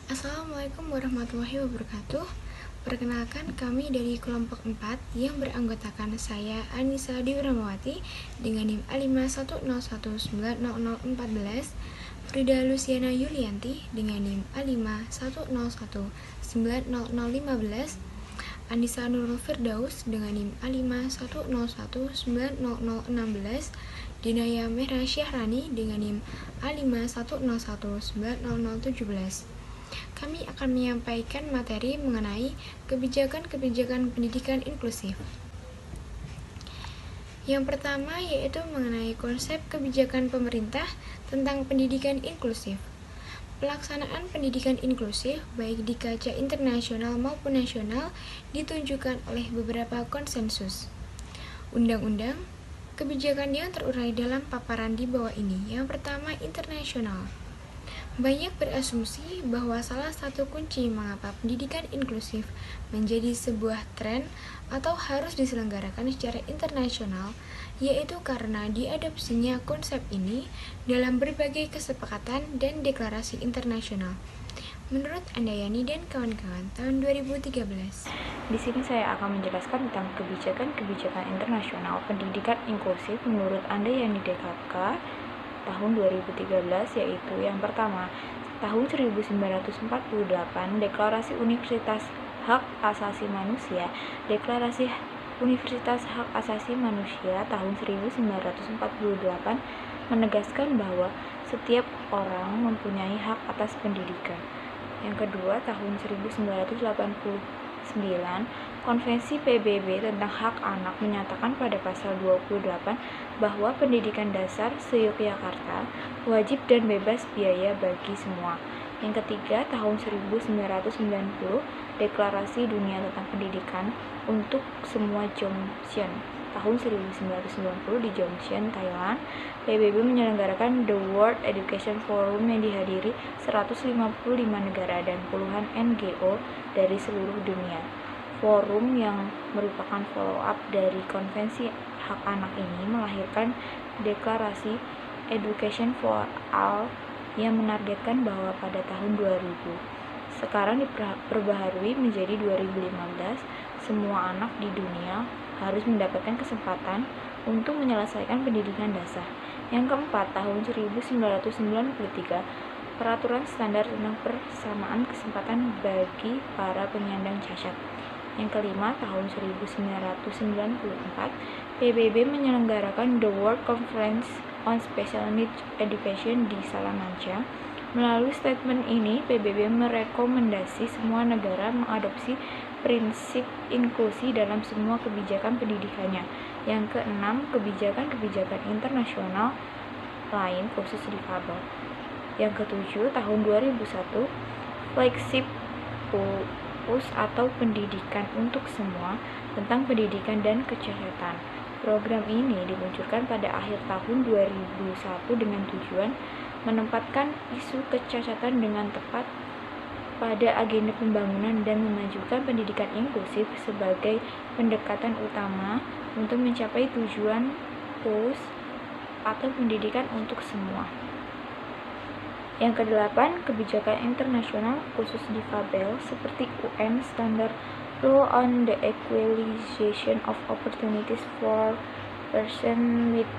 Assalamualaikum warahmatullahi wabarakatuh. Perkenalkan, kami dari kelompok 4 yang beranggotakan saya Anissa Diwramawati dengan NIM A51019014, Frida Luciana Yulianti dengan NIM A51019015, Anissa Nurul Firdaus dengan NIM A51019016, Dinaya Mehra Syahrani dengan NIM A51019017. Kami akan menyampaikan materi mengenai kebijakan-kebijakan pendidikan inklusif. Yang pertama yaitu mengenai konsep kebijakan pemerintah tentang pendidikan inklusif. Pelaksanaan pendidikan inklusif baik di kancah internasional maupun nasional ditunjukkan oleh beberapa konsensus. Undang-undang, kebijakan yang terurai dalam paparan di bawah ini. Yang pertama, internasional. Banyak berasumsi bahwa salah satu kunci mengapa pendidikan inklusif menjadi sebuah tren atau harus diselenggarakan secara internasional, yaitu karena diadopsinya konsep ini dalam berbagai kesepakatan dan deklarasi internasional. Menurut Andayani dan kawan-kawan, tahun 2013. Di sini saya akan menjelaskan tentang kebijakan-kebijakan internasional pendidikan inklusif menurut Andayani DKK tahun 2013, yaitu yang pertama, tahun 1948, Deklarasi Universitas Hak Asasi Manusia. Deklarasi Universitas Hak Asasi Manusia tahun 1948 menegaskan bahwa setiap orang mempunyai hak atas pendidikan. Yang kedua, tahun 1989, Konvensi PBB tentang Hak Anak menyatakan pada pasal 28 bahwa pendidikan dasar se-Yogyakarta wajib dan bebas biaya bagi semua. Yang ketiga, tahun 1990, Deklarasi Dunia tentang Pendidikan untuk semua Zhongshan. Tahun 1990 di Zhongshan, Thailand, PBB menyelenggarakan The World Education Forum yang dihadiri 155 negara dan puluhan NGO dari seluruh dunia. Forum yang merupakan follow-up dari Konvensi Hak Anak ini melahirkan Deklarasi Education for All yang menargetkan bahwa pada tahun 2000, sekarang diperbaharui menjadi 2015, semua anak di dunia harus mendapatkan kesempatan untuk menyelesaikan pendidikan dasar. Yang keempat, tahun 1993, Peraturan Standar tentang Persamaan Kesempatan bagi para penyandang cacat. Yang kelima, tahun 1994, PBB menyelenggarakan The World Conference on Special Needs Education di Salamanca. Melalui statement ini, PBB merekomendasi semua negara mengadopsi prinsip inklusi dalam semua kebijakan pendidikannya. Yang keenam, kebijakan-kebijakan internasional lain khusus difabel. Yang ketujuh, tahun 2001, Flagship atau Pendidikan untuk Semua tentang pendidikan dan kecacatan. Program ini diluncurkan pada akhir tahun 2001 dengan tujuan menempatkan isu kecacatan dengan tepat pada agenda pembangunan dan memajukan pendidikan inklusif sebagai pendekatan utama untuk mencapai tujuan PUS atau pendidikan untuk semua. Yang kedelapan, kebijakan internasional khusus difabel seperti UN Standard Rule on the Equalization of Opportunities for Persons with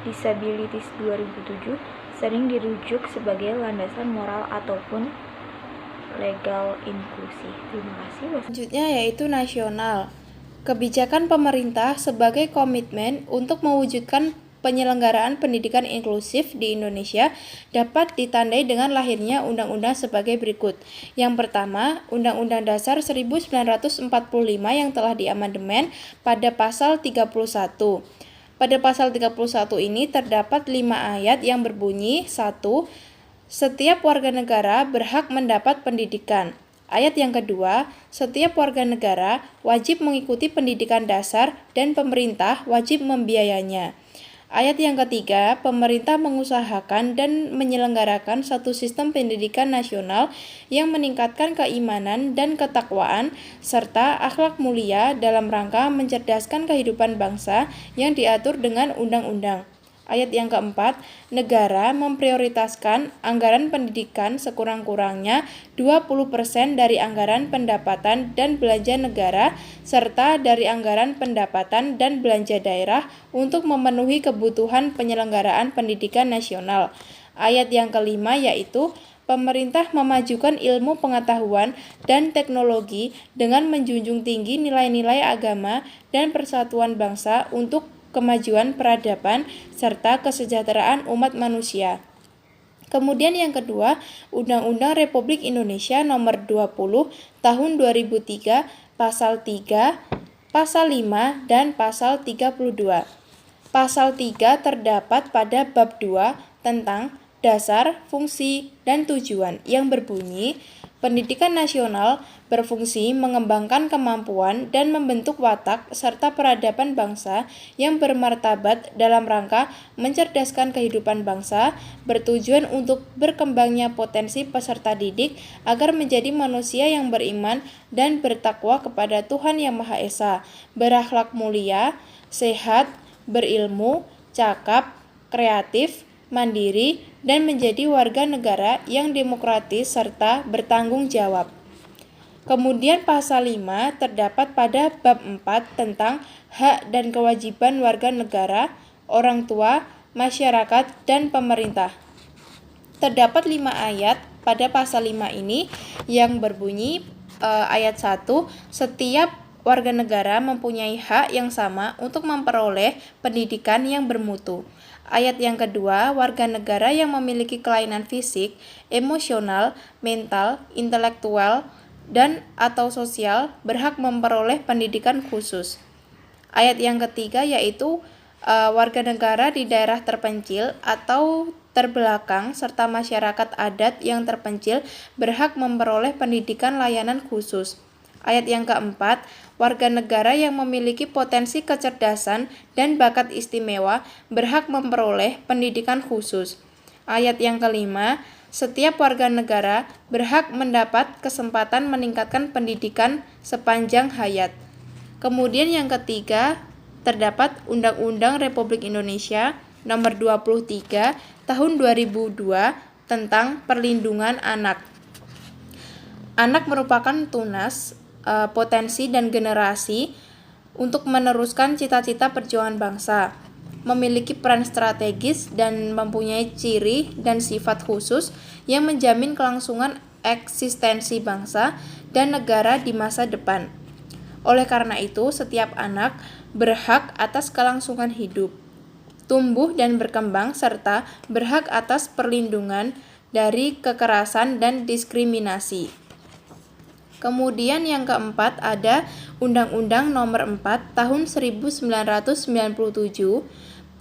Disabilities 2007 sering dirujuk sebagai landasan moral ataupun legal inklusi. Terima kasih. Selanjutnya yaitu nasional. Kebijakan pemerintah sebagai komitmen untuk mewujudkan penyelenggaraan pendidikan inklusif di Indonesia dapat ditandai dengan lahirnya undang-undang sebagai berikut. Yang pertama, Undang-Undang Dasar 1945 yang telah diamandemen pada pasal 31. Pada pasal 31 ini terdapat 5 ayat yang berbunyi: 1. Setiap warga negara berhak mendapat pendidikan. Ayat yang kedua, setiap warga negara wajib mengikuti pendidikan dasar dan pemerintah wajib membiayainya. Ayat yang ketiga, pemerintah mengusahakan dan menyelenggarakan satu sistem pendidikan nasional yang meningkatkan keimanan dan ketakwaan serta akhlak mulia dalam rangka mencerdaskan kehidupan bangsa yang diatur dengan undang-undang. Ayat yang keempat, negara memprioritaskan anggaran pendidikan sekurang-kurangnya 20% dari anggaran pendapatan dan belanja negara serta dari anggaran pendapatan dan belanja daerah untuk memenuhi kebutuhan penyelenggaraan pendidikan nasional. Ayat yang kelima yaitu pemerintah memajukan ilmu pengetahuan dan teknologi dengan menjunjung tinggi nilai-nilai agama dan persatuan bangsa untuk kemajuan peradaban, serta kesejahteraan umat manusia. Kemudian yang kedua, Undang-Undang Republik Indonesia Nomor 20 Tahun 2003, Pasal 3, Pasal 5, dan Pasal 32. Pasal 3 terdapat pada bab 2 tentang dasar, fungsi, dan tujuan yang berbunyi, pendidikan nasional berfungsi mengembangkan kemampuan dan membentuk watak serta peradaban bangsa yang bermartabat dalam rangka mencerdaskan kehidupan bangsa, bertujuan untuk berkembangnya potensi peserta didik agar menjadi manusia yang beriman dan bertakwa kepada Tuhan Yang Maha Esa, berakhlak mulia, sehat, berilmu, cakap, kreatif, mandiri, dan menjadi warga negara yang demokratis serta bertanggung jawab. Kemudian pasal 5 terdapat pada bab 4 tentang hak dan kewajiban warga negara, orang tua, masyarakat, dan pemerintah. Terdapat 5 ayat pada pasal 5 ini yang berbunyi ayat 1, setiap warga negara mempunyai hak yang sama untuk memperoleh pendidikan yang bermutu. Ayat yang kedua, warga negara yang memiliki kelainan fisik, emosional, mental, intelektual, dan atau sosial berhak memperoleh pendidikan khusus. Ayat yang ketiga yaitu warga negara di daerah terpencil atau terbelakang serta masyarakat adat yang terpencil berhak memperoleh pendidikan layanan khusus. Ayat yang keempat, warga negara yang memiliki potensi kecerdasan dan bakat istimewa berhak memperoleh pendidikan khusus. Ayat yang kelima, setiap warga negara berhak mendapat kesempatan meningkatkan pendidikan sepanjang hayat. Kemudian yang ketiga, terdapat Undang-Undang Republik Indonesia Nomor 23 Tahun 2002 tentang Perlindungan Anak. Anak merupakan tunas, potensi, dan generasi untuk meneruskan cita-cita perjuangan bangsa, memiliki peran strategis dan mempunyai ciri dan sifat khusus yang menjamin kelangsungan eksistensi bangsa dan negara di masa depan. Oleh karena itu, setiap anak berhak atas kelangsungan hidup, tumbuh dan berkembang, serta berhak atas perlindungan dari kekerasan dan diskriminasi. Kemudian yang keempat ada Undang-Undang Nomor 4 Tahun 1997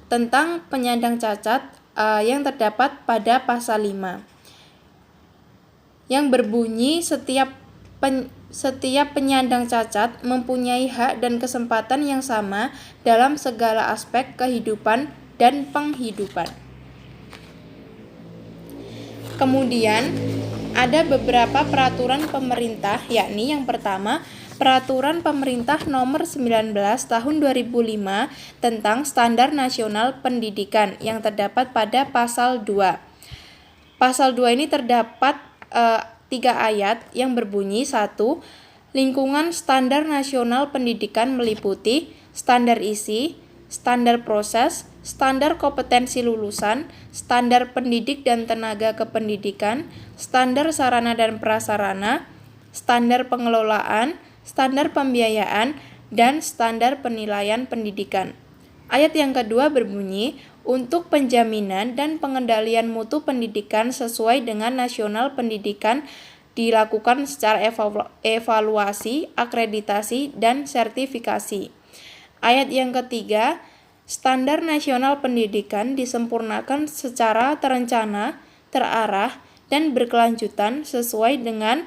tentang penyandang cacat yang terdapat pada pasal 5 yang berbunyi setiap penyandang cacat mempunyai hak dan kesempatan yang sama dalam segala aspek kehidupan dan penghidupan. Kemudian ada beberapa peraturan pemerintah, yakni yang pertama, Peraturan Pemerintah Nomor 19 Tahun 2005 tentang Standar Nasional Pendidikan yang terdapat pada Pasal 2. Pasal 2 ini terdapat 3 ayat yang berbunyi 1. Lingkungan standar nasional pendidikan meliputi standar isi, standar proses, standar kompetensi lulusan, standar pendidik dan tenaga kependidikan, standar sarana dan prasarana, standar pengelolaan, standar pembiayaan, dan standar penilaian pendidikan. Ayat yang kedua berbunyi, untuk penjaminan dan pengendalian mutu pendidikan sesuai dengan nasional pendidikan dilakukan secara evaluasi, akreditasi, dan sertifikasi. Ayat yang ketiga, standar nasional pendidikan disempurnakan secara terencana, terarah, dan berkelanjutan sesuai dengan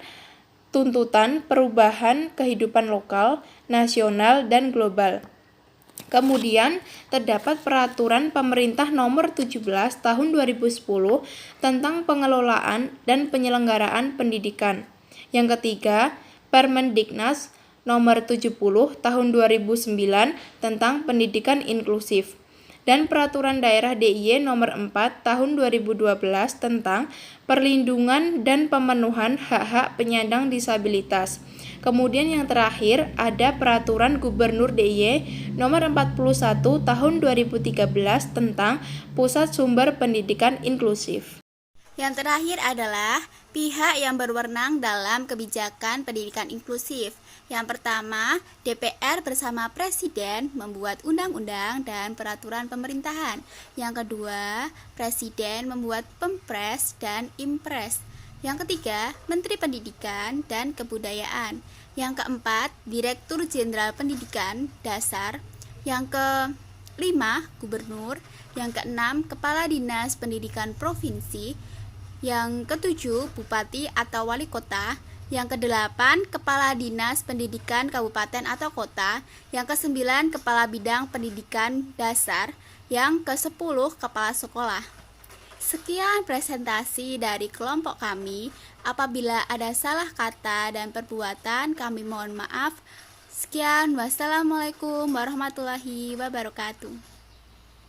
tuntutan perubahan kehidupan lokal, nasional, dan global. Kemudian terdapat Peraturan Pemerintah Nomor 17 Tahun 2010 tentang pengelolaan dan penyelenggaraan pendidikan. Yang ketiga, Permendiknas Nomor 70 Tahun 2009 tentang pendidikan inklusif. dan Peraturan Daerah DIY Nomor 4 Tahun 2012 tentang perlindungan dan pemenuhan hak-hak penyandang disabilitas. Kemudian yang terakhir ada Peraturan Gubernur DIY Nomor 41 Tahun 2013 tentang Pusat Sumber Pendidikan Inklusif. Yang terakhir adalah pihak yang berwenang dalam kebijakan pendidikan inklusif. Yang pertama, DPR bersama Presiden membuat undang-undang dan peraturan pemerintahan. Yang kedua, Presiden membuat Pempres dan Impres. Yang ketiga, Menteri Pendidikan dan Kebudayaan. Yang keempat, Direktur Jenderal Pendidikan Dasar. Yang kelima, Gubernur. Yang keenam, Kepala Dinas Pendidikan Provinsi. Yang ketujuh, Bupati atau Wali Kota. Yang kedelapan, Kepala Dinas Pendidikan Kabupaten atau Kota. Yang kesembilan, Kepala Bidang Pendidikan Dasar. Yang kesepuluh, Kepala Sekolah. Sekian presentasi dari kelompok kami. Apabila ada salah kata dan perbuatan, kami mohon maaf. Sekian, wassalamualaikum warahmatullahi wabarakatuh.